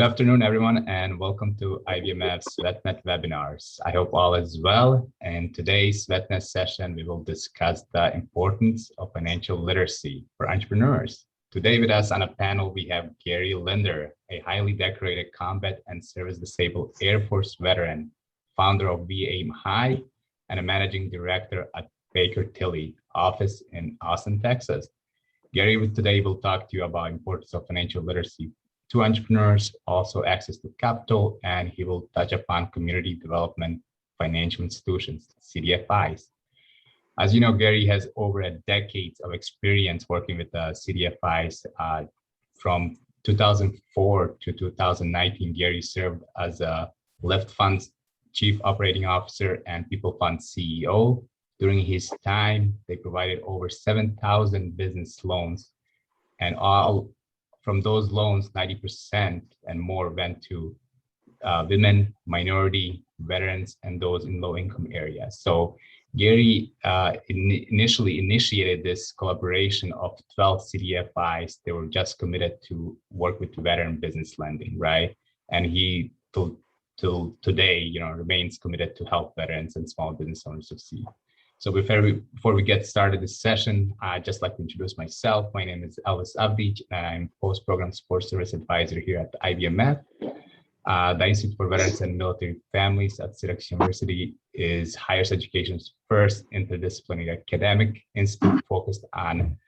Good afternoon, everyone, and welcome to IBMF's VetNet webinars. I hope all is well. In today's VetNet session, we will discuss the importance of financial literacy for entrepreneurs. Today with us on a panel, we have Gary Linder, a highly decorated combat and service-disabled Air Force veteran, founder of We Aim High, and a managing director at Baker Tilly office in Austin, Texas. Gary today will talk to you about the importance of financial literacy to entrepreneurs, also access to capital, and he will touch upon community development financial institutions, CDFIs. As you know, Gary has over a decade of experience working with the CDFIs. From 2004 to 2019, Gary served as a Lyft Fund's Chief Operating Officer and People Fund CEO. During his time, they provided over 7,000 business loans, and from those loans, 90% and more went to women, minority, veterans, and those in low-income areas. So Gary initially initiated this collaboration of 12 CDFIs. They were just committed to work with veteran business lending, right? And he, till today, remains committed to help veterans and small business owners succeed. So before we get started this session, I'd just like to introduce myself. My name is Elvis Avdic, and I'm Post-Program Support Service Advisor here at IBMF. The Institute for Veterans and Military Families at Syracuse University is higher education's first interdisciplinary academic institute focused on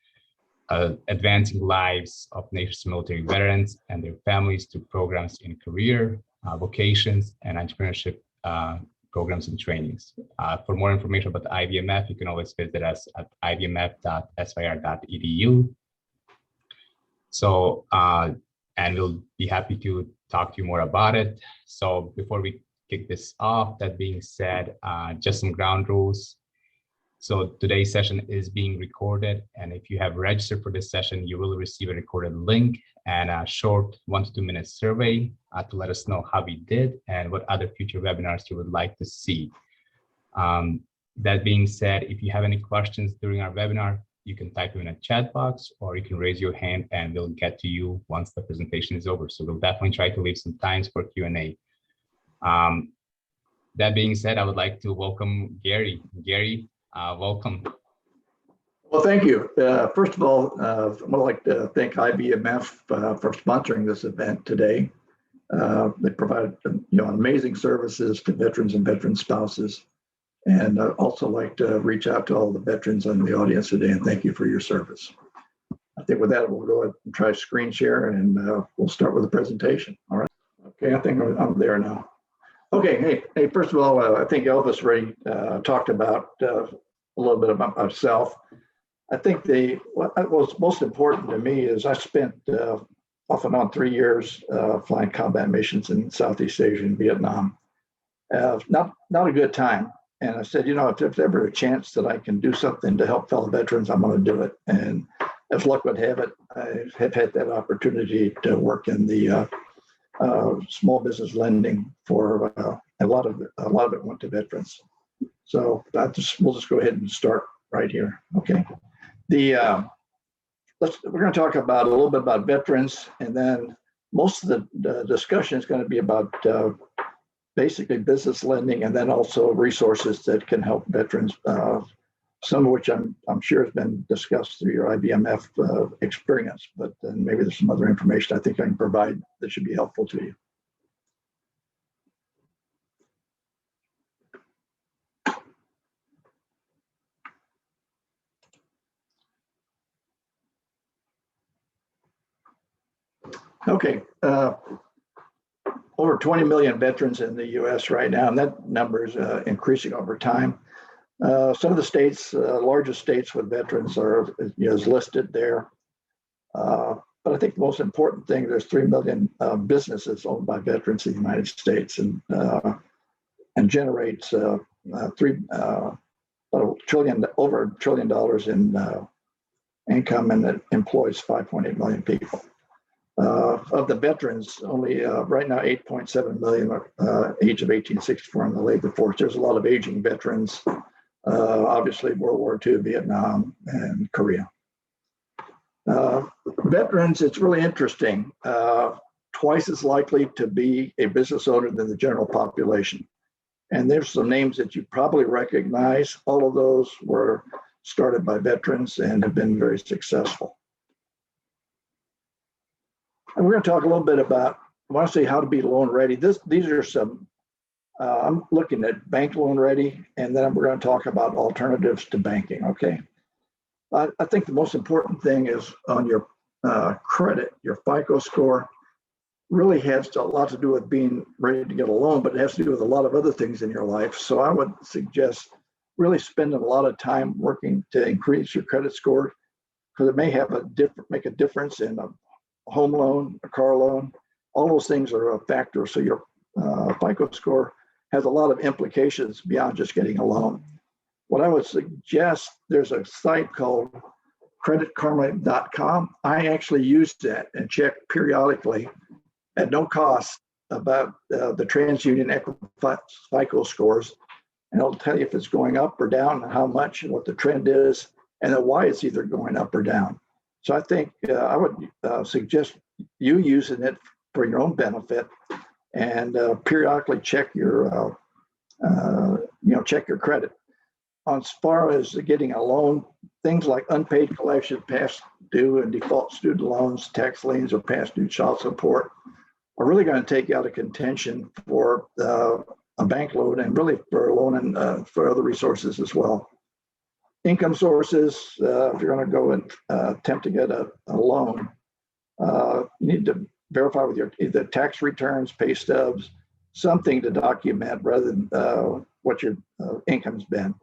advancing lives of nation's military veterans and their families through programs in career, vocations, and entrepreneurship programs and trainings. For more information about the IBMF, you can always visit us at ibmf.syr.edu. So, and we'll be happy to talk to you more about it. So before we kick this off, that being said, just some ground rules. So today's session is being recorded, and if you have registered for this session, you will receive a recorded link and a short 1 to 2 minute survey to let us know how we did and what other future webinars you would like to see. That being said, if you have any questions during our webinar, you can type them in a chat box, or you can raise your hand and we'll get to you once the presentation is over. So we'll definitely try to leave some time for Q&A. That being said, I would like to welcome Gary. Gary, welcome. Well, thank you. First of all, I would like to thank IBMF for sponsoring this event today. They provide amazing services to veterans and veteran spouses. And I'd also like to reach out to all the veterans in the audience today and thank you for your service. I think with that, we'll go ahead and try screen share, and we'll start with the presentation. All right. Okay, I think I'm there now. Okay, hey, first of all, I think Elvis already talked about a little bit about myself. I think what was most important to me is I spent off and on 3 years flying combat missions in Southeast Asia and Vietnam. Not a good time. And I said, if there's ever a chance that I can do something to help fellow veterans, I'm going to do it. And as luck would have it, I have had that opportunity to work in the small business lending for a lot of it went to veterans. So we'll just go ahead and start right here. Okay. We're going to talk about a little bit about veterans, and then most of the discussion is going to be about basically business lending, and then also resources that can help veterans. Some of which I'm sure has been discussed through your IBMF experience, but then maybe there's some other information I think I can provide that should be helpful to you. Okay, over 20 million veterans in the U.S. right now, and that number is increasing over time. Some of the states, largest states with veterans is listed there. But I think the most important thing, there's 3 million businesses owned by veterans in the United States, and generates over $1 trillion in income, and it employs 5.8 million people. Of the veterans, only right now 8.7 million are age of 18 to 64 in the labor force. There's a lot of aging veterans, obviously World War II, Vietnam, and Korea. Veterans, it's really interesting. twice as likely to be a business owner than the general population. And there's some names that you probably recognize. All of those were started by veterans and have been very successful. And we're going to talk a little bit about, I want to say how to be loan ready. These are some, I'm looking at bank loan ready, and then we're going to talk about alternatives to banking, okay? I think the most important thing is on your credit, your FICO score really has a lot to do with being ready to get a loan, but it has to do with a lot of other things in your life. So I would suggest really spending a lot of time working to increase your credit score, because it may have make a difference in a home loan, a car loan. All those things are a factor. So your FICO score has a lot of implications beyond just getting a loan. What I would suggest, there's a site called creditkarma.com. I actually use that and check periodically at no cost about the TransUnion FICO scores. And it'll tell you if it's going up or down, and how much, and what the trend is, and then why it's either going up or down. So I think I would suggest you using it for your own benefit, and periodically check your, check your credit. As far as getting a loan, things like unpaid collections, past due and default student loans, tax liens, or past due child support are really going to take you out of contention for a bank loan, and really for a loan and for other resources as well. Income sources, if you're going to go and attempt to get a loan, you need to verify with your either tax returns, pay stubs, something to document rather than what your income's been.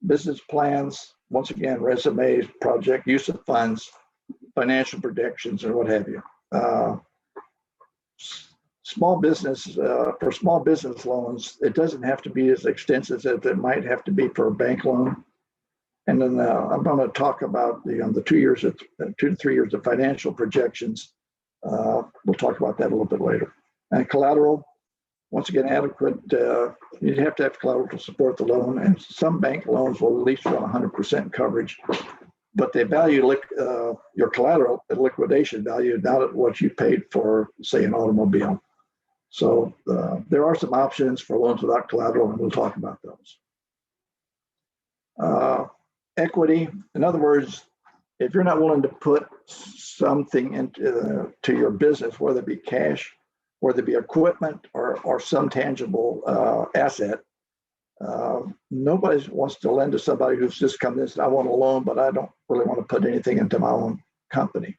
Business plans, once again, resumes, project use of funds, financial projections, and what have you. Small business, for small business loans, it doesn't have to be as extensive as it might have to be for a bank loan. And then I'm going to talk about the 2 to 3 years of financial projections. We'll talk about that a little bit later. And collateral, once again, adequate. You have to have collateral to support the loan, and some bank loans will at least run 100% coverage, but they value your collateral at liquidation value, not at what you paid for, say, an automobile. So there are some options for loans without collateral, and we'll talk about those. Equity, in other words, if you're not willing to put something into your business, whether it be cash, whether it be equipment, or some tangible asset, nobody wants to lend to somebody who's just come in and said, I want a loan, but I don't really want to put anything into my own company.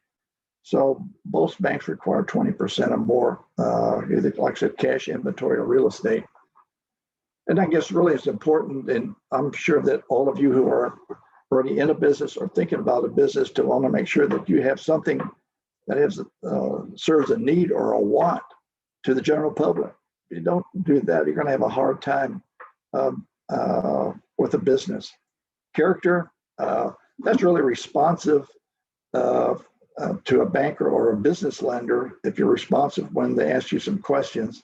So most banks require 20% or more, either, like I said, cash, inventory, or real estate. And I guess really it's important, and I'm sure that all of you who are already in a business or thinking about a business to want to make sure that you have something that has serves a need or a want to the general public. If you don't do that, you're going to have a hard time with a business. Character, that's really responsive to a banker or a business lender. If you're responsive when they ask you some questions,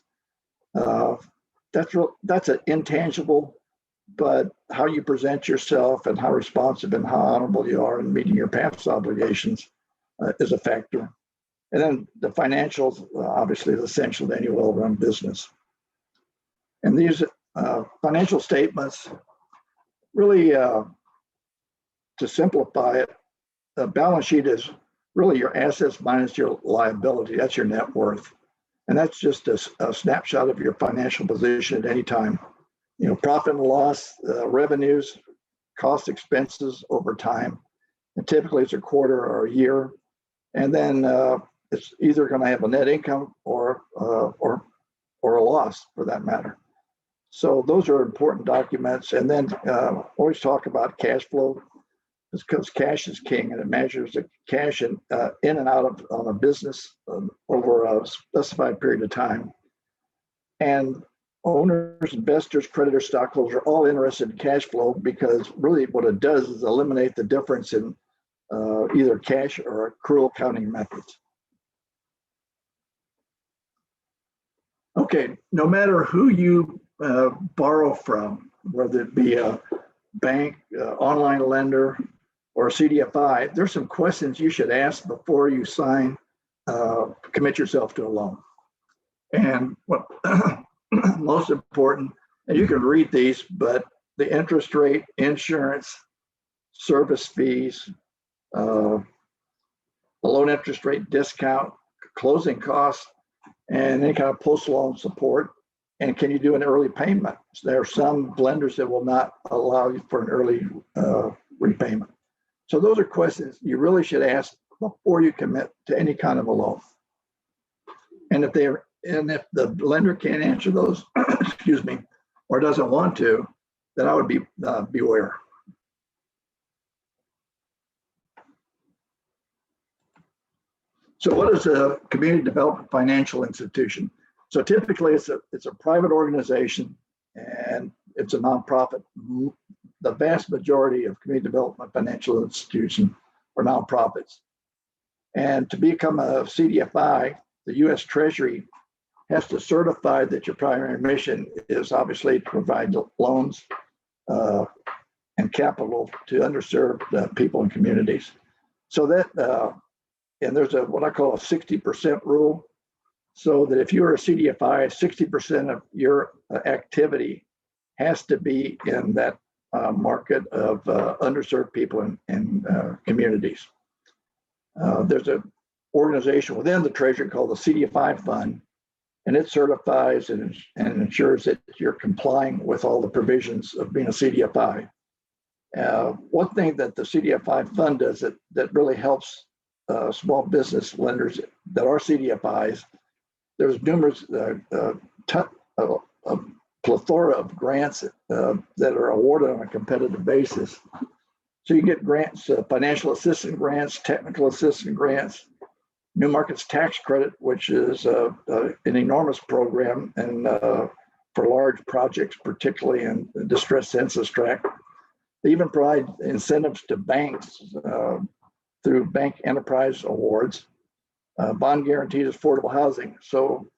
that's an intangible, but how you present yourself and how responsive and how honorable you are in meeting your past obligations is a factor. And then the financials, obviously, is essential to any well-run business. And these financial statements, really, to simplify it, a balance sheet is really your assets minus your liability. That's your net worth. And that's just a snapshot of your financial position at any time. Profit and loss, revenues, cost, expenses over time. And typically it's a quarter or a year. And then it's either going to have a net income or a loss, for that matter. So those are important documents. And then always talk about cash flow, because cash is king, and it measures the cash in and out of on a business over a specified period of time. And owners, investors, creditors, stockholders are all interested in cash flow, because really what it does is eliminate the difference in either cash or accrual accounting methods. Okay, no matter who you borrow from, whether it be a bank, online lender, or CDFI, there's some questions you should ask before you sign commit yourself to a loan. And what most important, and you can read these, but the interest rate, insurance, service fees, the loan interest rate discount, closing costs, and any kind of post-loan support. And can you do an early payment? So there are some lenders that will not allow you for an early repayment. So those are questions you really should ask before you commit to any kind of a loan. And if the lender can't answer those, excuse me, or doesn't want to, then I would be beware. So what is a community development financial institution? So typically it's a private organization and it's a nonprofit. The vast majority of community development financial institutions are nonprofits. And to become a CDFI, the U.S. Treasury has to certify that your primary mission is obviously to provide loans and capital to underserved people and communities. So that, and there's what I call a 60% rule. So that if you're a CDFI, 60% of your activity has to be in that market of underserved people and communities. There's an organization within the Treasury called the CDFI Fund, and it certifies and ensures that you're complying with all the provisions of being a CDFI. One thing that the CDFI Fund does that really helps small business lenders that are CDFIs, there's numerous a plethora of grants that are awarded on a competitive basis. So you get grants, financial assistance grants, technical assistance grants, New Markets Tax Credit, which is an enormous program and for large projects, particularly in the distressed census tract. They even provide incentives to banks through bank enterprise awards, bond guarantees, affordable housing. So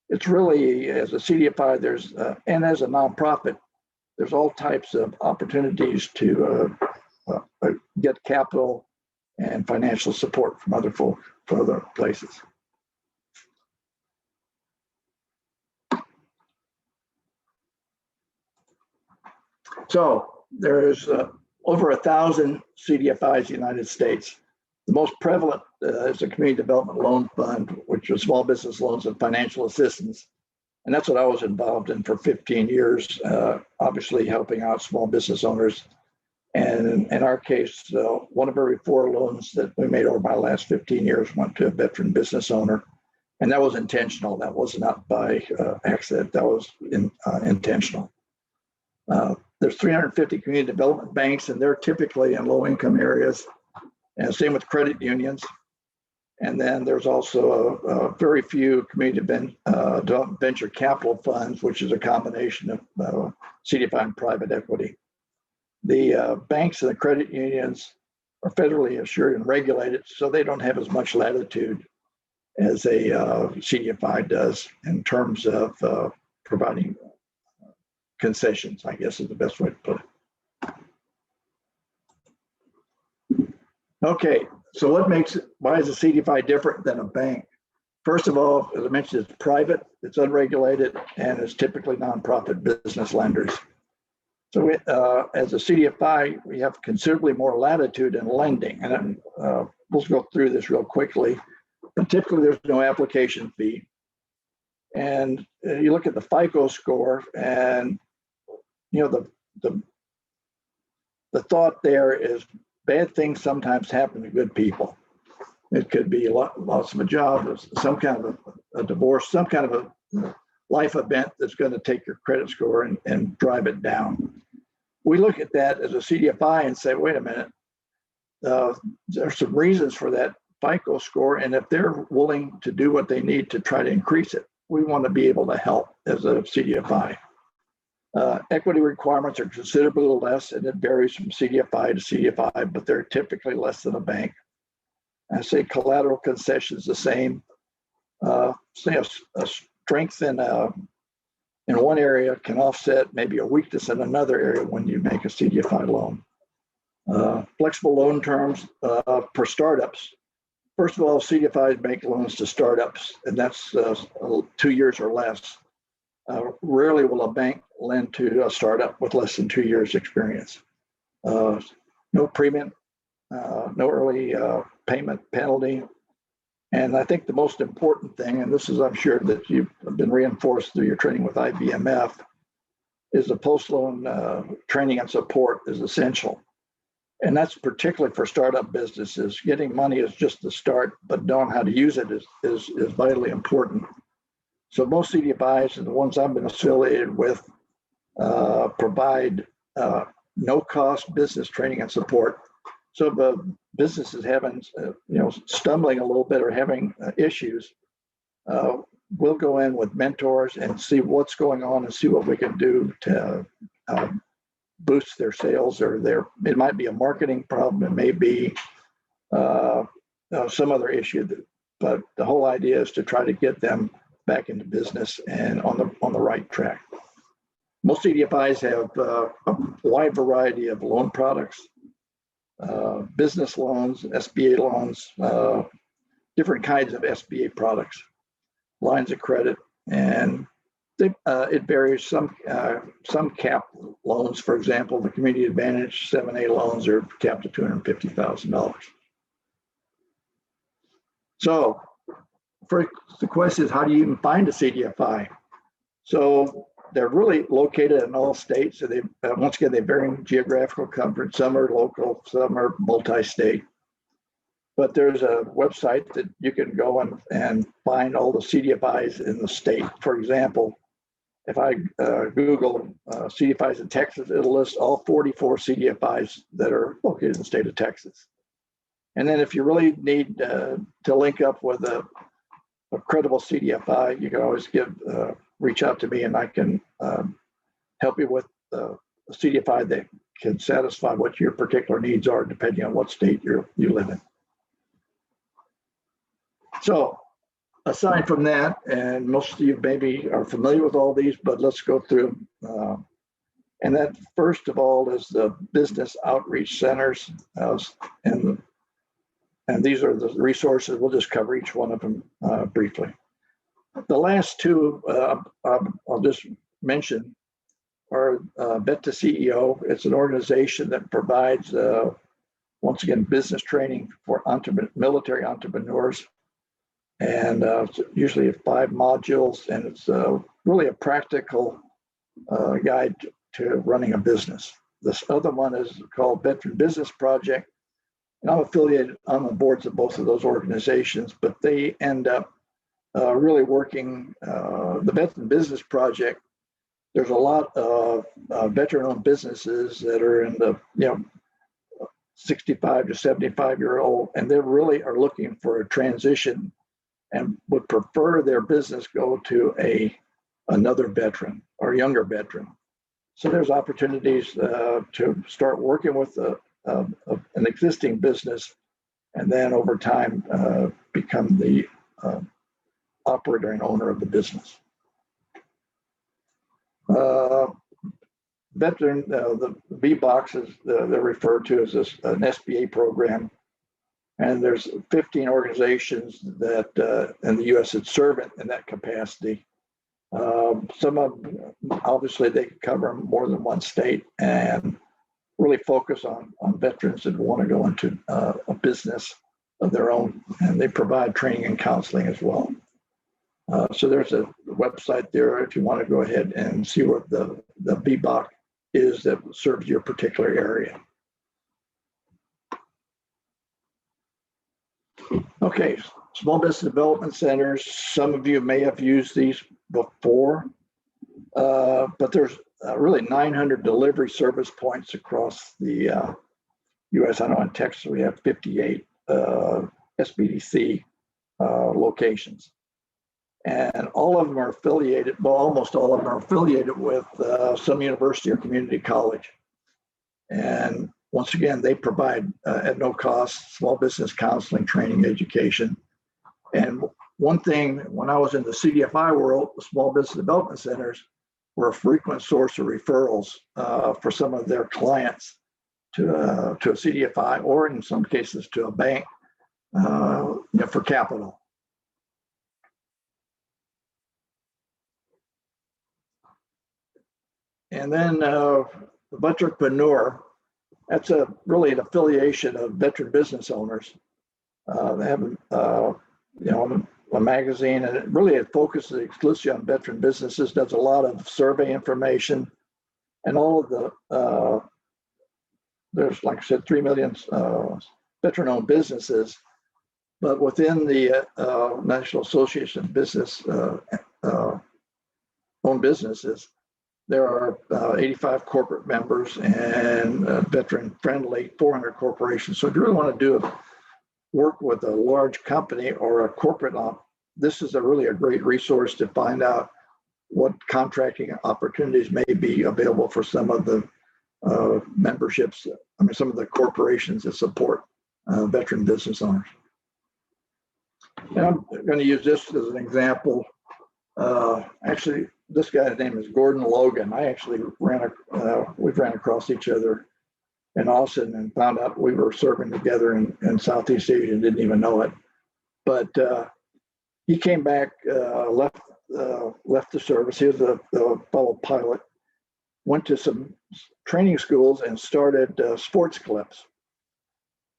it's really, as a CDFI, there's, and as a nonprofit, there's all types of opportunities to get capital and financial support from other folk, from other places. So there's over 1,000 CDFIs in the United States. The most prevalent is the Community Development Loan Fund, which is small business loans and financial assistance. And that's what I was involved in for 15 years, obviously helping out small business owners. And in our case, 1 of every 4 loans that we made over my last 15 years went to a veteran business owner. And that was intentional. That was not by accident. That was intentional. There's 350 community development banks, and they're typically in low-income areas. And same with credit unions. And then there's also very few community venture capital funds, which is a combination of CDFI and private equity. The banks and the credit unions are federally assured and regulated, so they don't have as much latitude as a CDFI does in terms of providing concessions, I guess is the best way to put it. Okay, so why is a CDFI different than a bank? First of all, as I mentioned, it's private, it's unregulated, and it's typically nonprofit business lenders. So as a CDFI, we have considerably more latitude in lending. And we'll go through this real quickly. But typically, there's no application fee. And you look at the FICO score, and you know the thought there is bad things sometimes happen to good people. It could be loss of a job, some kind of a divorce, some kind of a life event that's going to take your credit score and drive it down. We look at that as a CDFI and say, wait a minute, there's some reasons for that FICO score, and if they're willing to do what they need to try to increase it, we want to be able to help as a CDFI. Equity requirements are considerably less, and it varies from CDFI to CDFI, but they're typically less than a bank. I say collateral concessions the same. Say a strength in one area can offset maybe a weakness in another area when you make a CDFI loan. Flexible loan terms for startups. First of all, CDFIs make loans to startups, and that's 2 years or less. Rarely will a bank lend to a startup with less than 2 years experience. No premium, no early payment penalty. And I think the most important thing, and this is, I'm sure that you've been reinforced through your training with IBMF, is the post-loan training and support is essential. And that's particularly for startup businesses. Getting money is just the start, but knowing how to use it is vitally important. So most CDFIs and the ones I've been affiliated with provide no-cost business training and support. So if a business is having, stumbling a little bit or having issues, we'll go in with mentors and see what's going on and see what we can do to boost their sales, or it might be a marketing problem, it may be some other issue, but the whole idea is to try to get them back into business and on the right track. Most CDFIs have a wide variety of loan products, business loans, SBA loans, different kinds of SBA products, lines of credit, and it varies. Some cap loans, for example, the Community Advantage 7A loans are capped at $250,000. So first, the question is, how do you even find a CDFI? So they're really located in all states. So they, once again, they vary in geographical coverage. Some are local, some are multi-state. But there's a website that you can go and find all the CDFIs in the state. For example, if I Google CDFIs in Texas, it'll list all 44 CDFIs that are located in the state of Texas. And then if you really need to link up with a credible CDFI, you can always reach out to me, and I can help you with a CDFI that can satisfy what your particular needs are, depending on what state you live in. So aside from that, and most of you maybe are familiar with all these, but let's go through. And that first of all is the business outreach centers. And these are the resources. We'll just cover each one of them briefly. The last two I'll just mention are Bet to CEO. It's an organization that provides, once again, business training for military entrepreneurs. And usually 5 modules, and it's really a practical guide to running a business. This other one is called Veteran Business Project, and I'm affiliated on the boards of both of those organizations, but they end up really working the Veteran Business Project. There's a lot of veteran-owned businesses that are in the 65 to 75-year-old, and they really are looking for a transition and would prefer their business go to another veteran or younger veteran. So there's opportunities to start working with an existing business, and then over time become the operator and owner of the business. Veteran, the V-Boxes, they're referred to as an SBA program. And there's 15 organizations that in the U.S. that serve it in that capacity. Some of them, obviously, they cover more than one state and really focus on veterans that want to go into a business of their own, and they provide training and counseling as well. So there's a website there if you want to go ahead and see what the VBOC is that serves your particular area. Okay, small business development centers. Some of you may have used these before, but there's really 900 delivery service points across the U.S. I know in Texas we have 58 SBDC locations. And all of them are affiliated, well, almost all of them are affiliated with some university or community college. And once again, they provide at no cost small business counseling, training, education. And one thing, when I was in the CDFI world, the small business development centers were a frequent source of referrals for some of their clients to a CDFI, or in some cases to a bank for capital. And then the Veteranpreneur, that's really an affiliation of veteran business owners. They have a magazine, and it focuses exclusively on veteran businesses, does a lot of survey information, and all of the, there's, like I said, 3 million veteran-owned businesses, but within the National Association of Business owned businesses, there are 85 corporate members and veteran-friendly 400 corporations. So if you really want to do work with a large company or a corporate, this is really a great resource to find out what contracting opportunities may be available for some of the memberships, some of the corporations that support veteran business owners. And I'm going to use this as an example. Actually, this guy's name is Gordon Logan. We've ran across each other in Austin and found out we were serving together in Southeast Asia and didn't even know it. But he came back, left the service. He was a fellow pilot, went to some training schools and started Sports Clips.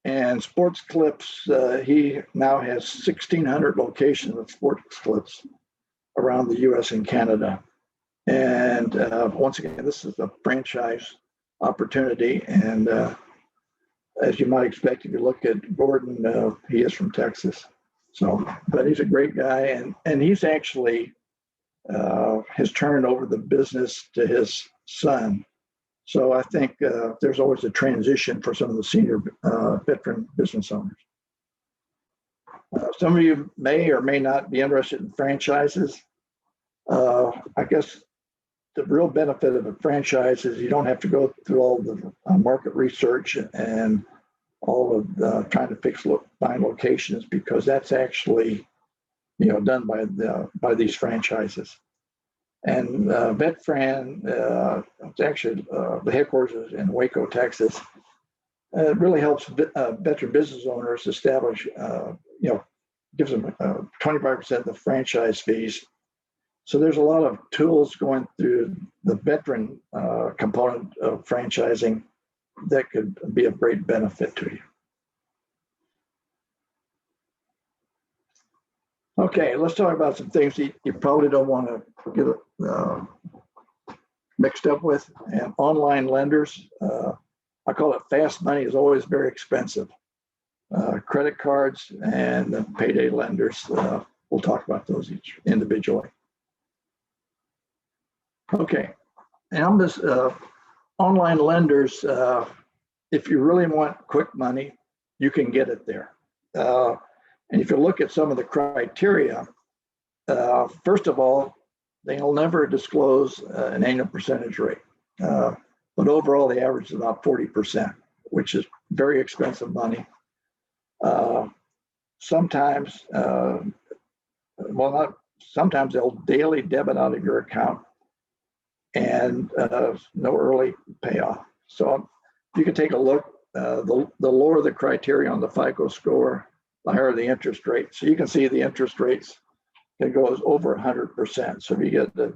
And Sports Clips, he now has 1,600 locations of Sports Clips around the US and Canada. And once again, this is a franchise opportunity. And as you might expect, if you look at Gordon, he is from Texas. So, but he's a great guy. And he's actually has turned over the business to his son. So I think there's always a transition for some of the senior veteran business owners. Some of you may or may not be interested in franchises. I guess the real benefit of a franchise is you don't have to go through all the market research and all of trying to find locations, because that's actually done by these franchises. And VetFran, it's actually the headquarters is in Waco, Texas. It really helps veteran business owners establish, gives them 25% of the franchise fees. So there's a lot of tools going through the veteran component of franchising that could be of great benefit to you. Okay, let's talk about some things that you probably don't want to get mixed up with. And online lenders, I call it fast money, is always very expensive. Credit cards and the payday lenders, we'll talk about those each individually. Okay, and on this online lenders, if you really want quick money, you can get it there. And if you look at some of the criteria, first of all, they'll never disclose an annual percentage rate. But overall, the average is about 40%, which is very expensive money. Sometimes, sometimes they'll daily debit out of your account and no early payoff. So you can take a look, the lower the criteria on the FICO score, the higher the interest rate. So you can see the interest rates can go over 100%. So if you get the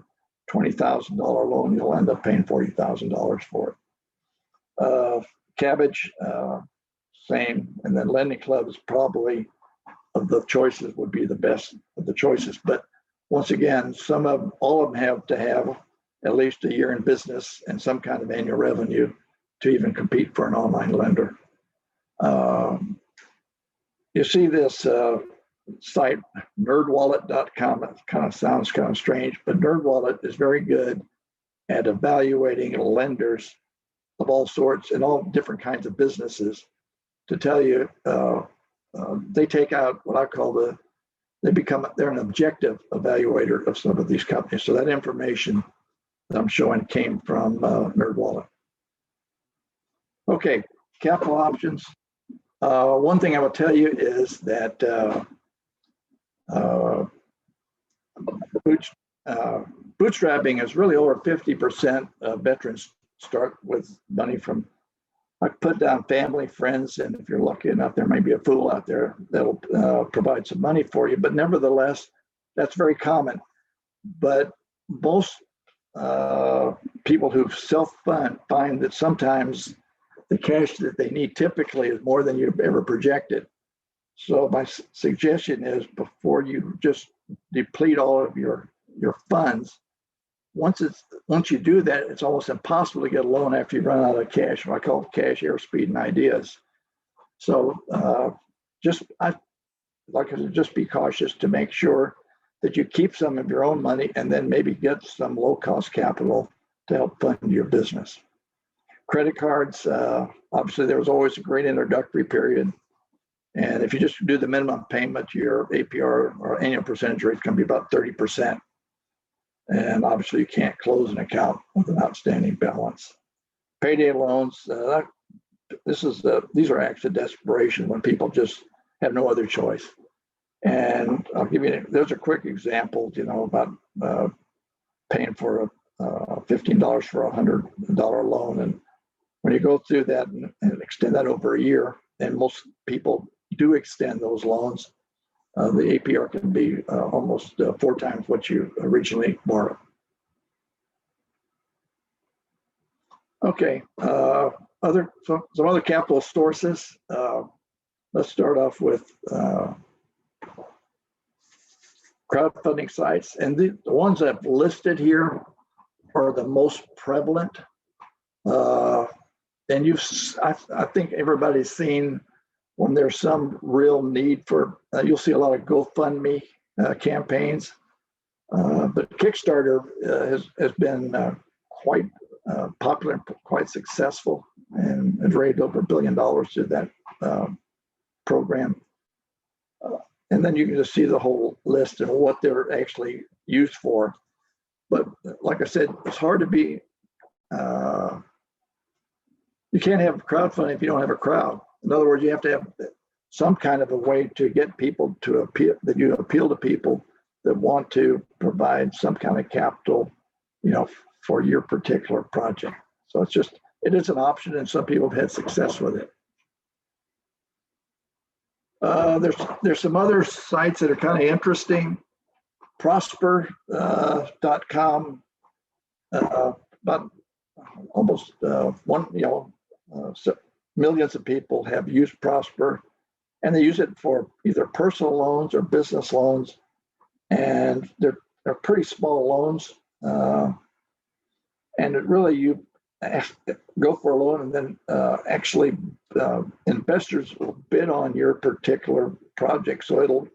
$20,000 loan, you'll end up paying $40,000 for it. Cabbage, same. And then Lending Club is probably, of the choices, would be the best of the choices. But once again, all of them have to have at least a year in business and some kind of annual revenue to even compete for an online lender. You see this site, nerdwallet.com. It kind of sounds kind of strange, but NerdWallet is very good at evaluating lenders of all sorts and all different kinds of businesses to tell you, they take out what I call they're an objective evaluator of some of these companies. So that information that I'm showing came from NerdWallet. Okay, capital options. One thing I will tell you is that bootstrapping is really over 50% of veterans start with money from I put down family, friends, and if you're lucky enough, there may be a fool out there that'll provide some money for you. But nevertheless, that's very common. But most people who self-fund find that sometimes the cash that they need typically is more than you've ever projected. So my suggestion is, before you just deplete all of your funds, once you do that, it's almost impossible to get a loan after you run out of cash. I call it cash, airspeed, and ideas. So I'd like to just be cautious to make sure that you keep some of your own money and then maybe get some low-cost capital to help fund your business. Credit cards, obviously there was always a great introductory period. And if you just do the minimum payment, your APR or annual percentage rate is going to be about 30%. And obviously you can't close an account with an outstanding balance. Payday loans, these are acts of desperation when people just have no other choice. And I'll give you, there's a quick example, about paying for $15 for a $100 loan. And when you go through that and extend that over a year, and most people do extend those loans, the APR can be almost 4 times what you originally borrowed. Okay, some other capital sources. Let's start off with crowdfunding sites, and the ones I've listed here are the most prevalent. And I think everybody's seen when there's some real need for, you'll see a lot of GoFundMe campaigns, but Kickstarter has been quite popular and quite successful, and has raised over $1 billion through that program. And then you can just see the whole list of what they're actually used for. But like I said, it's hard to be, you can't have crowdfunding if you don't have a crowd. In other words, you have to have some kind of a way to get people to appeal, that you appeal to people that want to provide some kind of capital, for your particular project. So it is an option, and some people have had success with it. There's some other sites that are kind of interesting. Prosper.com, about almost millions of people have used Prosper, and they use it for either personal loans or business loans, and they're pretty small loans. And it really, you go for a loan, and then actually investors will bid on your particular project. So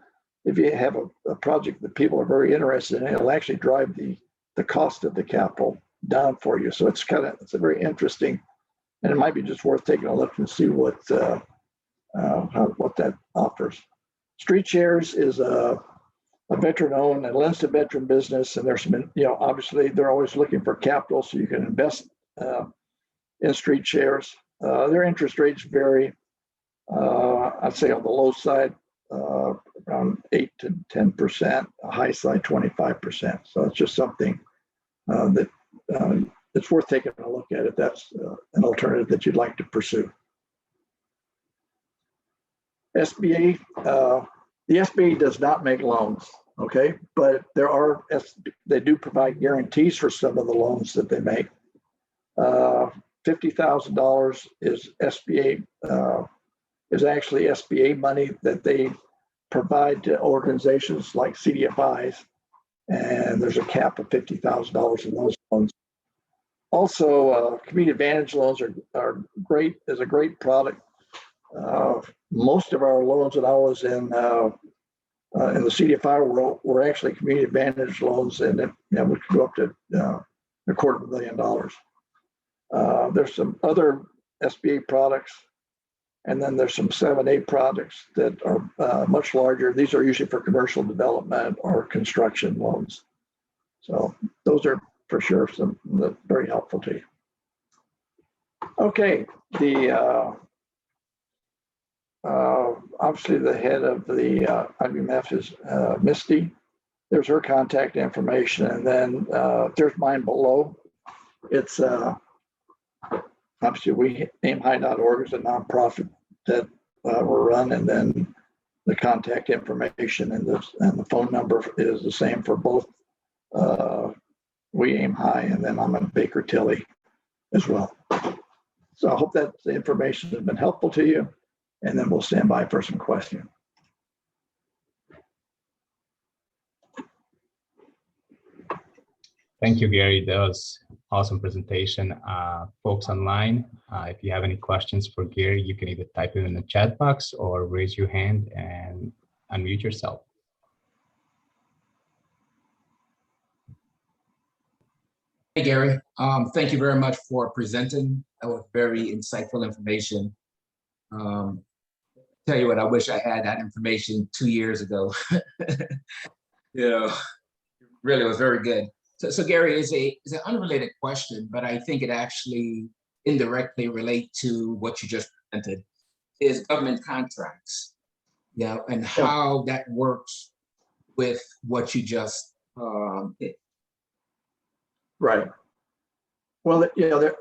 if you have a project that people are very interested in, it'll actually drive the cost of the capital down for you. So it's a very interesting, and it might be just worth taking a look and see what that offers. Street Shares is a veteran-owned and lends to veteran business, and there's some, obviously they're always looking for capital, so you can invest in Street Shares. Their interest rates vary. I'd say on the low side, around 8 to 10%, a high side 25%. So it's just something that it's worth taking a look at if that's an alternative that you'd like to pursue. SBA, the SBA does not make loans, okay? But they do provide guarantees for some of the loans that they make. $50,000 is SBA, is actually SBA money that they provide to organizations like CDFIs, and there's a cap of $50,000 in those loans. Also, community advantage loans are great, is a great product. Most of our loans that I was in the CDFI world were actually community advantage loans, and it would go up to $250,000. There's some other SBA products, and then there's some 7(a) products that are much larger. These are usually for commercial development or construction loans. So those are for sure some very helpful to you. Okay, obviously the head of the IBMF is Misty. There's her contact information, and then there's mine below. It's obviously we aimhigh.org is a nonprofit that we're run, and then the contact information and the phone number is the same for both. We Aim High, and then I'm in Baker Tilly as well. So I hope that the information has been helpful to you, and then we'll stand by for some questions. Thank you, Gary. That was awesome presentation. Folks online, if you have any questions for Gary, you can either type it in the chat box or raise your hand and unmute yourself. Hey, Gary. Thank you very much for presenting. That was very insightful information. Tell you what, I wish I had that information 2 years ago. You know, really was very good. So Gary, is an unrelated question, but I think it actually indirectly relates to what you just presented, is government contracts, and how that works with what you just Right. Well,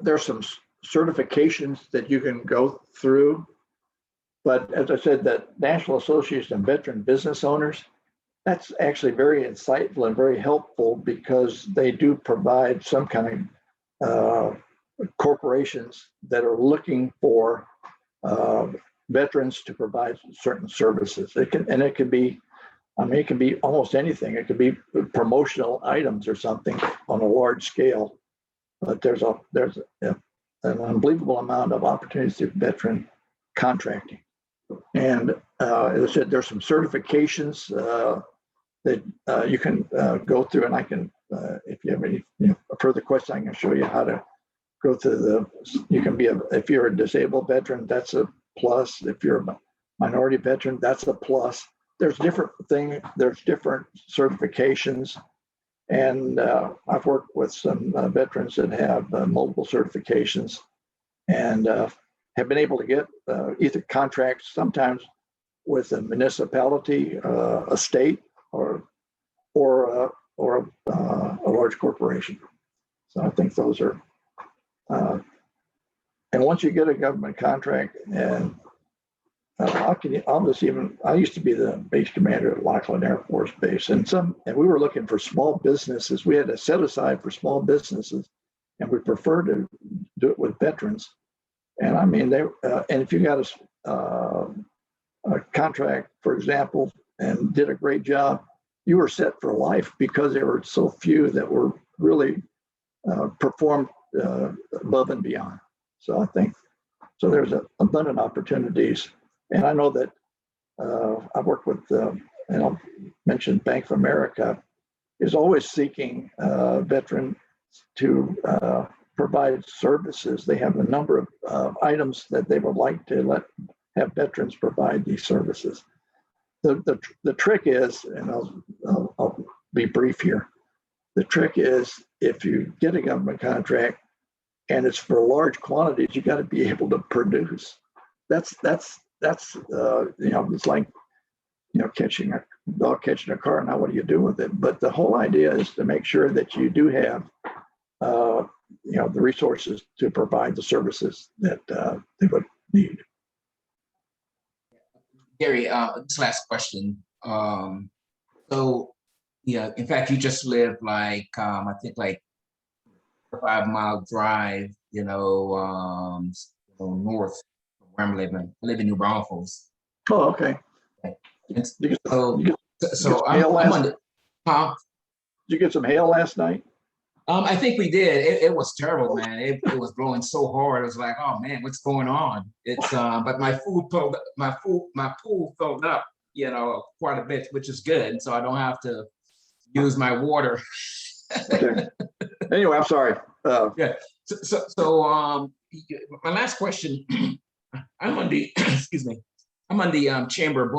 there's some certifications that you can go through, but as I said, that National Association of Veteran Business Owners, that's actually very insightful and very helpful, because they do provide some kind of corporations that are looking for veterans to provide certain services. It can be, I mean, it can be almost anything. It could be promotional items or something on a large scale. But there's an unbelievable amount of opportunities to veteran contracting. And as I said, there's some certifications that you can go through, and I can, if you have any further questions, I can show you how to go through you can be if you're a disabled veteran, that's a plus. If you're a minority veteran, that's a plus. There's different things, there's different certifications. And I've worked with some veterans that have multiple certifications, and have been able to get either contracts sometimes with a municipality, a state, or a large corporation. So I think those are, and once you get a government contract, and I used to be the base commander at Lackland Air Force Base, and we were looking for small businesses. We had a set aside for small businesses, and we prefer to do it with veterans. And I mean, and if you got a contract, for example, and did a great job, you were set for life, because there were so few that were really performed above and beyond. So I think, so there's abundant opportunities. And I know that I've worked with, and I'll mention Bank of America is always seeking veterans to provide services. They have a number of items that they would like to have veterans provide these services. The trick is, and I'll be brief here. The trick is, if you get a government contract and it's for large quantities, you got to be able to produce. That's it's like catching a dog catching a car. Now what do you do with it? But the whole idea is to make sure that you do have the resources to provide the services that they would need. Gary, this last question. So in fact, you just live I think like a 5-mile drive, north from where I'm living. I live in New Braunfels. Oh, okay. So I'm on the. Did you get some hail last night? I think we did. It was terrible, man. It was blowing so hard. It was like, oh man, what's going on? It's but my pool filled up, quite a bit, which is good. So I don't have to use my water. Okay. Anyway, I'm sorry. Yeah. So my last question. I'm on the excuse me. I'm on the chamber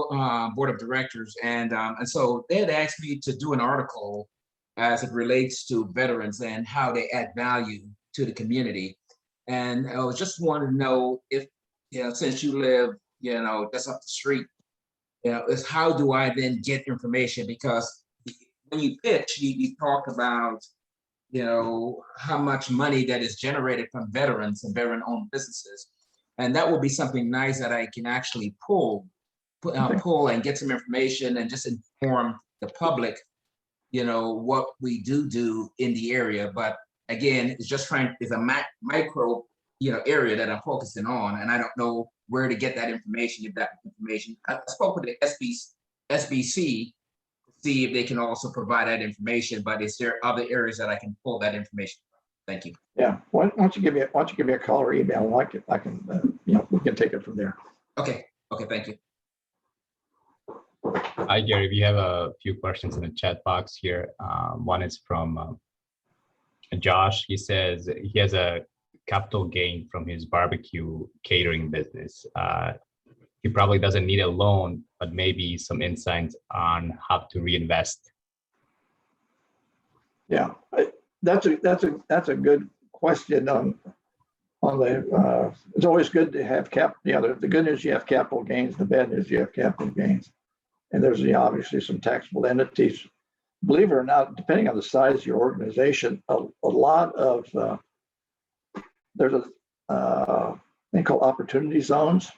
board of directors, and so they had asked me to do an article as it relates to veterans and how they add value to the community. And I was just wanting to know if, since you live, just up the street, is how do I then get information? Because when you pitch, you talk about how much money that is generated from veterans and veteran-owned businesses. And that will be something nice that I can actually pull and get some information and just inform the public, what we do in the area. But again, it's a micro, area that I'm focusing on, and I don't know where to get that information. If that information, I spoke with the SBC to see if they can also provide that information. But is there other areas that I can pull that information from? Thank you. Yeah. Why don't you give me a call or email? I can we can take it from there. Okay. Thank you. Hi, Gary. We have a few questions in the chat box here. One is from Josh. He says he has a capital gain from his barbecue catering business. He probably doesn't need a loan, but maybe some insights on how to reinvest. Yeah, that's a good question. On the it's always good to have the good news, you have capital gains. The bad news, you have capital gains, and there's obviously some taxable entities. Believe it or not, depending on the size of your organization, a lot of there's a thing called opportunity zones,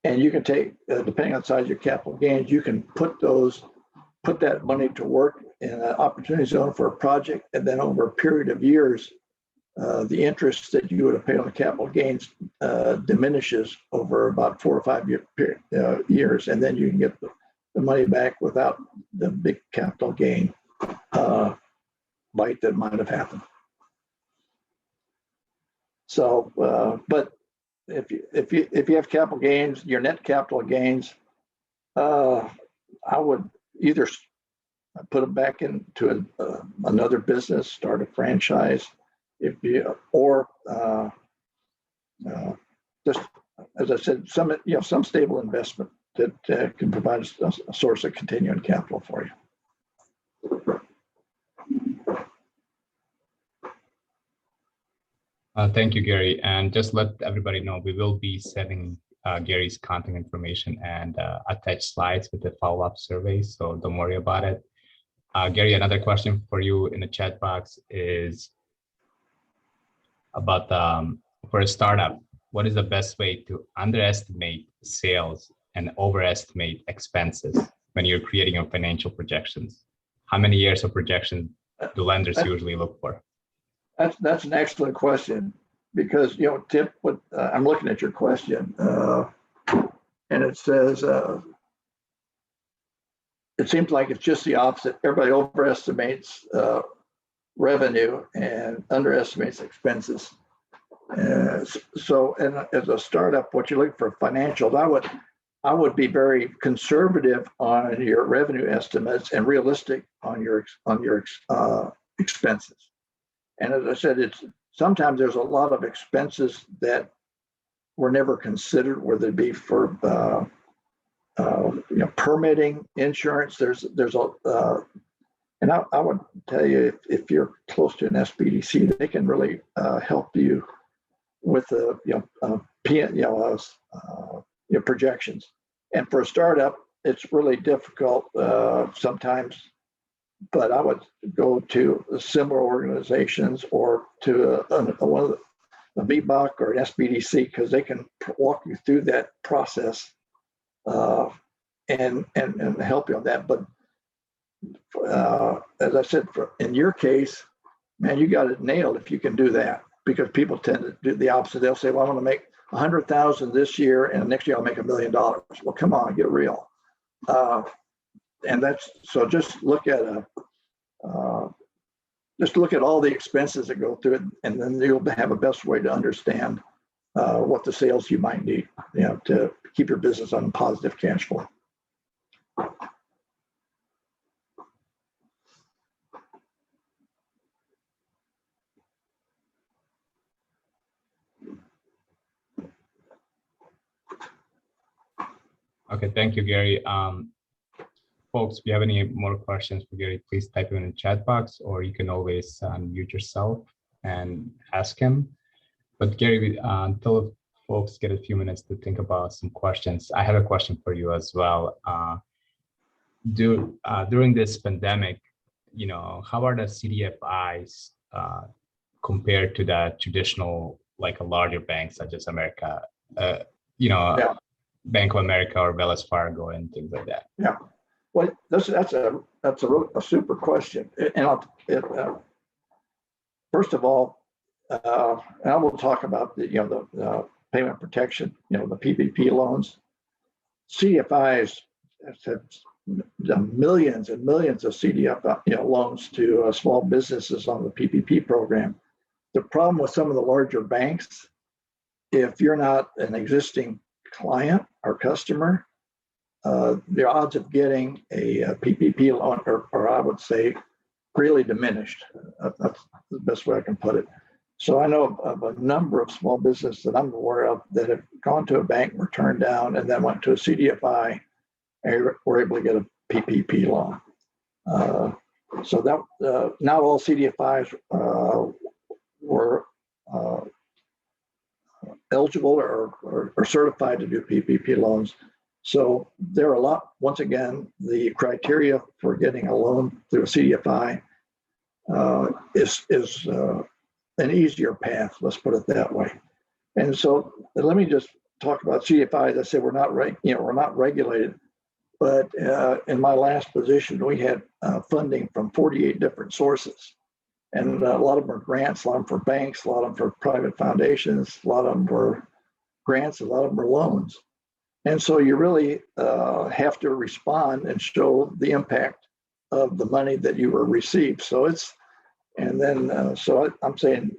and you can take depending on the size of your capital gains, you can put that money to work in an opportunity zone for a project, and then over a period of years, the interest that you would have paid on the capital gains diminishes over about 4 or 5 years, and then you can get the money back without the big capital gain bite that might have happened. So, but if you have capital gains, your net capital gains, I would either put them back into another business, start a franchise, or just as I said, some stable investment that can provide a source of continuing capital for you. Thank you, Gary. And just let everybody know, we will be sending Gary's contact information and attach slides with the follow-up survey, so don't worry about it. Gary, another question for you in the chat box is about for a startup, what is the best way to underestimate sales and overestimate expenses when you're creating your financial projections? How many years of projection do lenders usually look for? That's an excellent question, because Tip, I'm looking at your question, and it says it seems like it's just the opposite. Everybody overestimates revenue and underestimates expenses. So, and as a startup, what you're looking for financials, I would be very conservative on your revenue estimates and realistic on your expenses. And as I said, sometimes there's a lot of expenses that were never considered, whether it be for permitting, insurance. And I would tell you, if you're close to an SBDC, they can really help you with your projections. And for a startup, it's really difficult sometimes. But I would go to similar organizations or to one of the VBOC or an SBDC, because they can walk you through that process and help you on that. But as I said, in your case, man, you got it nailed if you can do that, because people tend to do the opposite. They'll say, well, I want to make 100,000 this year, and next year I'll make $1 million. Well, come on, get real. And that's so. Just look at all the expenses that go through it, and then you'll have a best way to understand what the sales you might need, to keep your business on positive cash flow. Okay, thank you, Gary. Folks, if you have any more questions for Gary, please type them in the chat box, or you can always unmute yourself and ask him. But Gary, until folks get a few minutes to think about some questions, I have a question for you as well. During this pandemic, how are the CDFIs compared to the traditional, like a larger bank such as America, Yeah. Bank of America or Wells Fargo and things like that? Yeah. Well, that's a super question. First of all, and I will talk about the payment protection, the PPP loans. CDFIs have done millions and millions of CDF loans to small businesses on the PPP program. The problem with some of the larger banks, if you're not an existing client or customer, the odds of getting a PPP loan are, I would say, greatly diminished. That's the best way I can put it. So I know of a number of small businesses that I'm aware of that have gone to a bank, were turned down, and then went to a CDFI and were able to get a PPP loan. So that not all CDFIs were eligible or certified to do PPP loans. So there are a lot, once again, the criteria for getting a loan through a CDFI is an easier path, let's put it that way. And so let me just talk about CDFIs. I said we're not regulated, but in my last position, we had funding from 48 different sources. And a lot of them are grants, a lot of them for banks, a lot of them for private foundations, a lot of them were grants, a lot of them are loans. And so you really have to respond and show the impact of the money that you were received. So I'm saying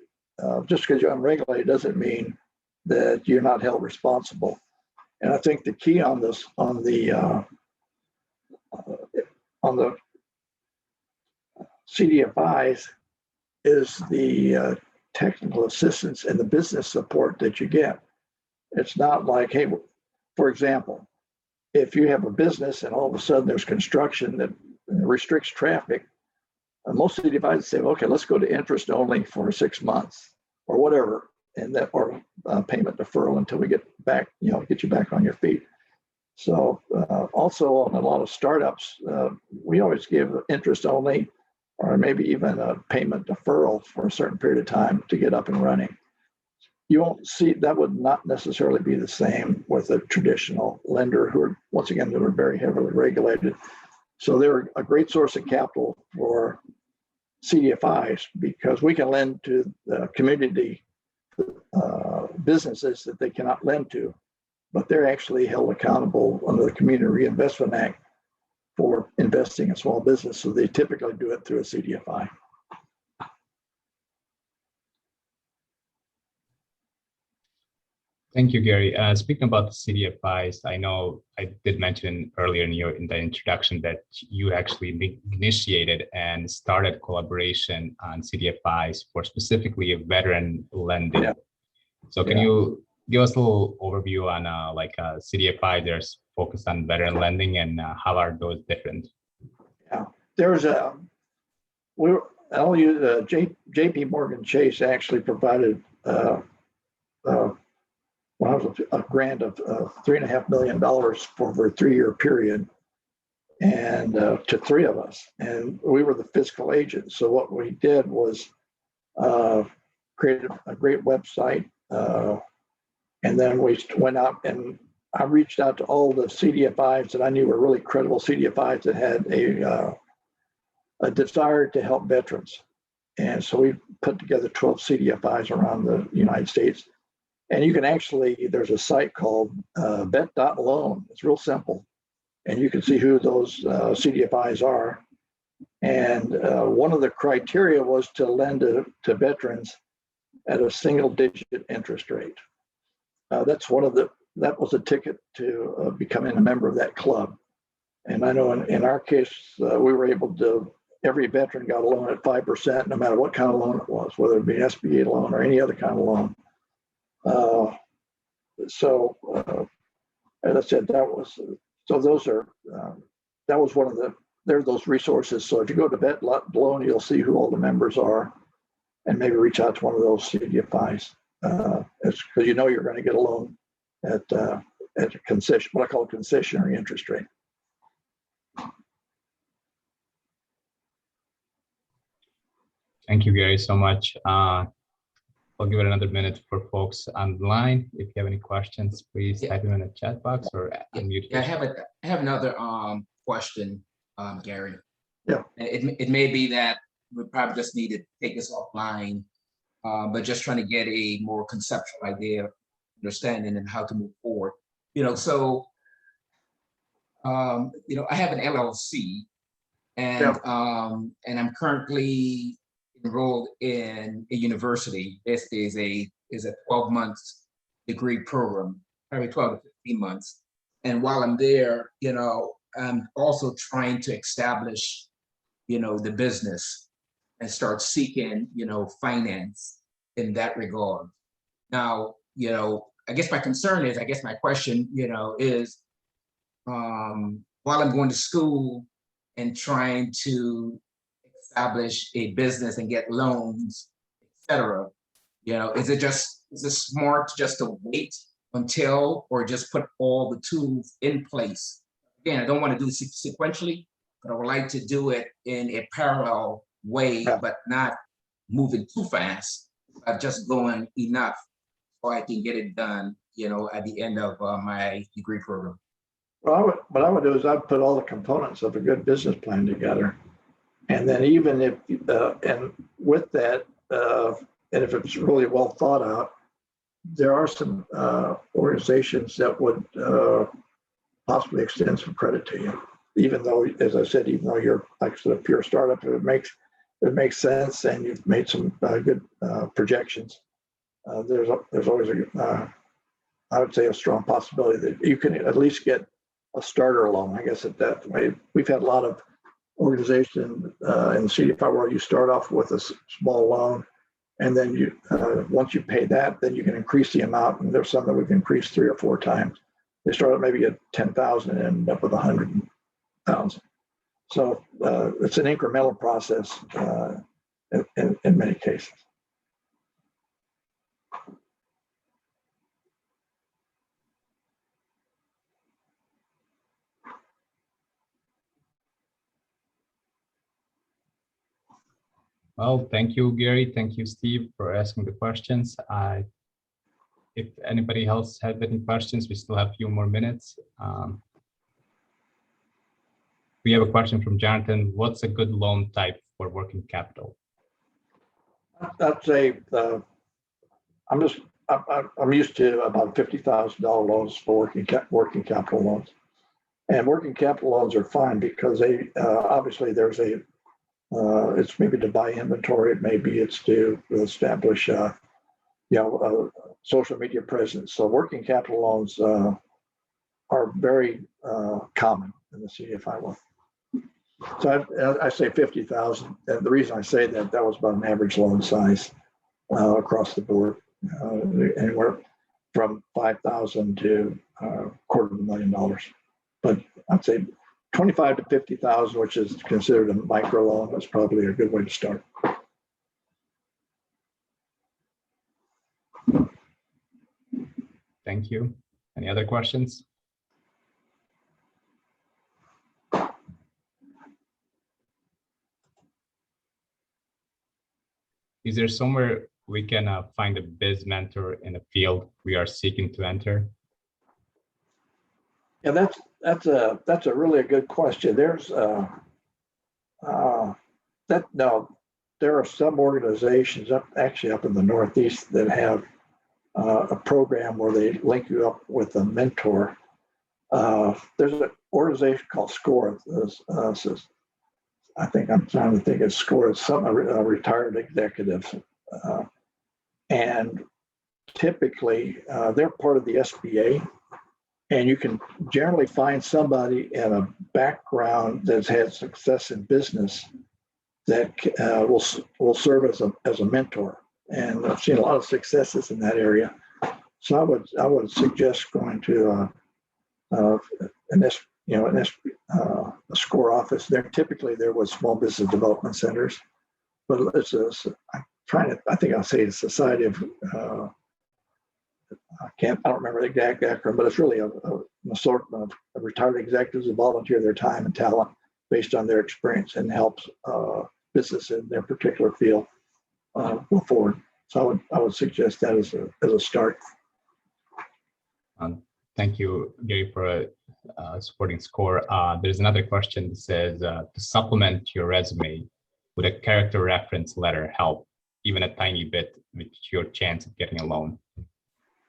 just because you're unregulated doesn't mean that you're not held responsible. And I think the key on this, on the CDFIs is the technical assistance and the business support that you get. It's not like, hey, for example, if you have a business and all of a sudden there's construction that restricts traffic, most CDFIs say, okay, let's go to interest only for 6 months or whatever, and that or payment deferral until we get back, get you back on your feet. So also on a lot of startups, we always give interest only or maybe even a payment deferral for a certain period of time to get up and running. You won't see, that would not necessarily be the same with a traditional lender who are, once again, they were very heavily regulated. So they're a great source of capital for CDFIs because we can lend to the community businesses that they cannot lend to, but they're actually held accountable under the Community Reinvestment Act for investing in small business. So they typically do it through a CDFI. Thank you, Gary. Speaking about the CDFIs, I know I did mention earlier in the introduction that you actually initiated and started collaboration on CDFIs for specifically veteran lending. Yeah. So can you give us a little overview on CDFI that's focused on veteran lending and how are those different? Yeah, there's I'll use JP Morgan Chase actually provided a grant of $3.5 million for over a 3-year period, and to 3 of us, and we were the fiscal agent. So what we did was created a great website, and then we went out and I reached out to all the CDFIs that I knew were really credible CDFIs that had a desire to help veterans. And so we put together 12 CDFIs around the United States. And you can actually, there's a site called vet.loan. It's real simple. And you can see who those CDFIs are. And one of the criteria was to lend to veterans at a single-digit interest rate. That was a ticket to becoming a member of that club. And I know in our case, we were able to, every veteran got a loan at 5%, no matter what kind of loan it was, whether it be an SBA loan or any other kind of loan. As I said, that was one of there's those resources. So if you go to vet.loan, you'll see who all the members are and maybe reach out to one of those CDFIs. It's because you're going to get a loan at a concession, what I call a concessionary interest rate. Thank you, Gary, so much. I'll give it another minute for folks online. If you have any questions, please type them in the chat box or unmute. Yeah, I have another question, Gary. Yeah. It may be that we probably just need to take this offline, but just trying to get a more conceptual idea, understanding, and how to move forward. So I have an LLC, and I'm currently enrolled in a university. This is a 12-month degree program, probably 12 to 15 months. And while I'm there, I'm also trying to establish, the business and start seeking, finance in that regard. Now, I guess my concern is, my question, is while I'm going to school and trying to establish a business and get loans, etc. Is it smart just to wait until, or just put all the tools in place? Again, I don't want to do it sequentially, but I would like to do it in a parallel way, but not moving too fast, but just going enough so I can get it done, at the end of my degree program. Well, what I would do is I'd put all the components of a good business plan together. And then even if, and with that, and if it's really well thought out, there are some organizations that would possibly extend some credit to you. Even though, as I said, even though you're like sort of pure startup, it makes sense, and you've made some good projections. There's always I would say a strong possibility that you can at least get a starter loan. I guess at that way, we've had a lot of organization in the CDFI world. You start off with a small loan, and then you once you pay that, then you can increase the amount. And there's some that we've increased 3 or 4 times. They start at maybe at 10,000 and end up with 100,000. So it's an incremental process in many cases. Well, thank you, Gary. Thank you, Steve, for asking the questions. If anybody else had any questions, we still have a few more minutes. We have a question from Jonathan. What's a good loan type for working capital? I'd say I'm used to about $50,000 loans for working capital loans, and working capital loans are fine because they obviously there's a it's maybe to buy inventory, maybe it's to establish social media presence. So working capital loans are very common in the CDFI world. So I say 50,000. And the reason I say that was about an average loan size across the board, anywhere from 5,000 to $250,000. But I'd say 25 to 50,000, which is considered a micro loan, is probably a good way to start. Thank you. Any other questions? Is there somewhere we can find a biz mentor in a field we are seeking to enter? Yeah, that's a really a good question. There's there are some organizations actually up in the Northeast that have a program where they link you up with a mentor. There's an organization called SCORE. I think I'm trying to think of SCORE. It's some retired executives, and typically they're part of the SBA. And you can generally find somebody in a background that's had success in business that will serve as a mentor. And I've seen a lot of successes in that area. So I would suggest going to a SCORE office. There was small business development centers, but I think I'll say it's a society of. I don't remember the exact acronym, but it's really an assortment of retired executives who volunteer their time and talent based on their experience and helps business in their particular field. go forward. So I would suggest that as a start. Thank you, Gary, for a supporting score. There's another question that says, to supplement your resume, would a character reference letter help, even a tiny bit, with your chance of getting a loan?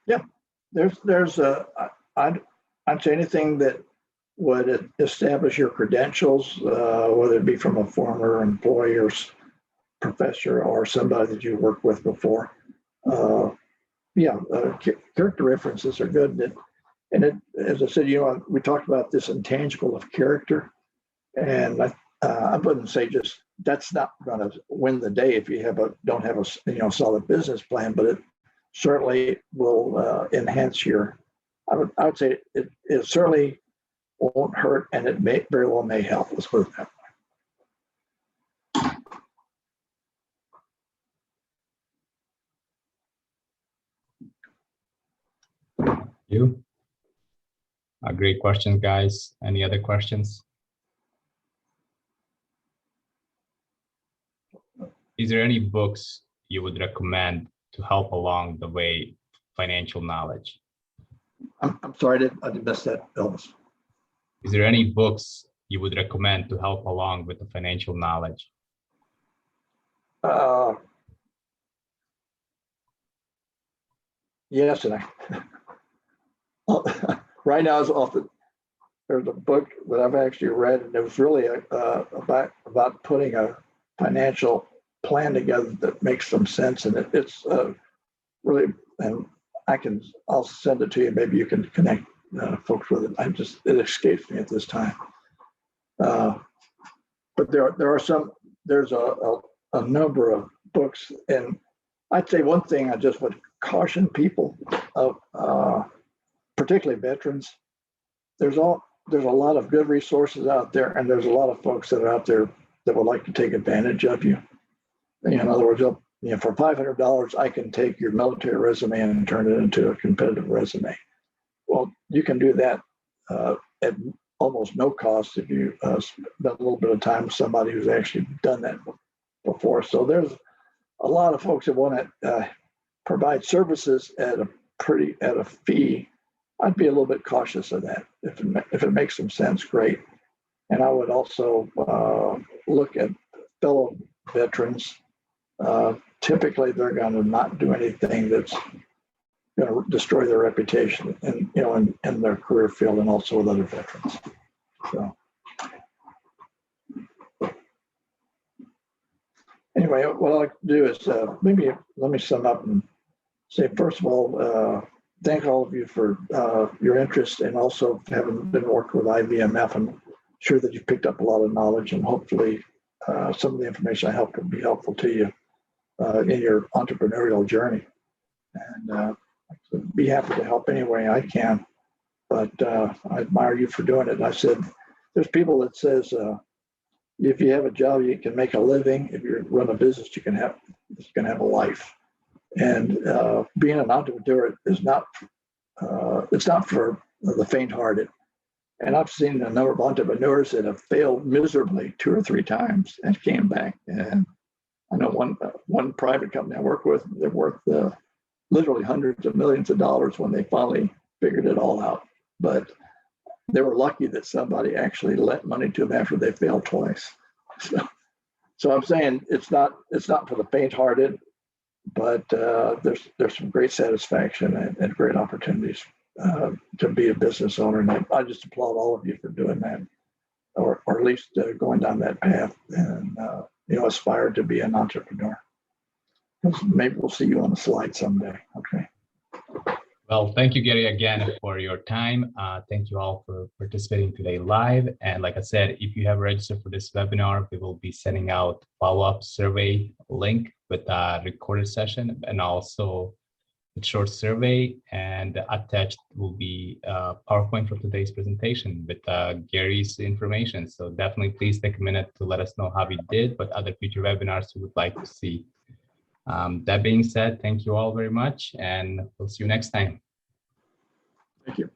Yeah, I'd say anything that would establish your credentials, whether it be from a former employee or professor or somebody that you worked with before. Character references are good. As I said, we talked about this intangible of character, and I wouldn't say just that's not going to win the day if you don't have a solid business plan, but it certainly will enhance your. I would say it certainly won't hurt, and it very well may help. Let's put it that way. You? Great questions, guys. Any other questions? Is there any books you would recommend to help along the way financial knowledge? I'm sorry, I didn't miss that, Elvis. Is there any books you would recommend to help along with the financial knowledge? Yes, and right now there's a book that I've actually read, and it was really about putting a financial plan together that makes some sense, and it's really, and I'll send it to you. Maybe you can connect folks with it. It escapes me at this time. But there's a number of books, and I'd say one thing I just would caution people of, particularly veterans. There's a lot of good resources out there, and there's a lot of folks that are out there that would like to take advantage of you. In other words, for $500, I can take your military resume and turn it into a competitive resume. Well, you can do that at almost no cost if you spend a little bit of time with somebody who's actually done that before. So there's a lot of folks that want to provide services at a fee. I'd be a little bit cautious of that. If it makes some sense, great. And I would also look at fellow veterans. Typically, they're going to not do anything that's going to destroy their reputation, and in their career field, and also with other veterans. So, anyway, what I'd like to do is maybe let me sum up and say, first of all, thank all of you for your interest, and also having been working with IBMF. I'm sure that you've picked up a lot of knowledge, and hopefully some of the information I helped will be helpful to you in your entrepreneurial journey. And I'd be happy to help any way I can, but I admire you for doing it. I said, there's people that says, if you have a job, you can make a living. If you run a business, you can have a life. And being an entrepreneur is not, it's not for the faint-hearted. And I've seen a number of entrepreneurs that have failed miserably 2 or 3 times and came back. And I know one private company I work with, they're worth literally hundreds of millions of dollars when they finally figured it all out. But they were lucky that somebody actually lent money to them after they failed twice. So I'm saying it's not for the faint-hearted, but there's some great satisfaction and great opportunities to be a business owner. And I just applaud all of you for doing that, or at least going down that path, and aspire to be an entrepreneur. Maybe we'll see you on the slide someday. Okay. Well, thank you, Gary, again for your time. Thank you all for participating today live. And like I said, if you have registered for this webinar, we will be sending out follow-up survey link with a recorded session, and also a short survey, and attached will be a PowerPoint from today's presentation with Gary's information. So definitely please take a minute to let us know how we did, what other future webinars you would like to see. That being said, thank you all very much, and we'll see you next time. Thank you.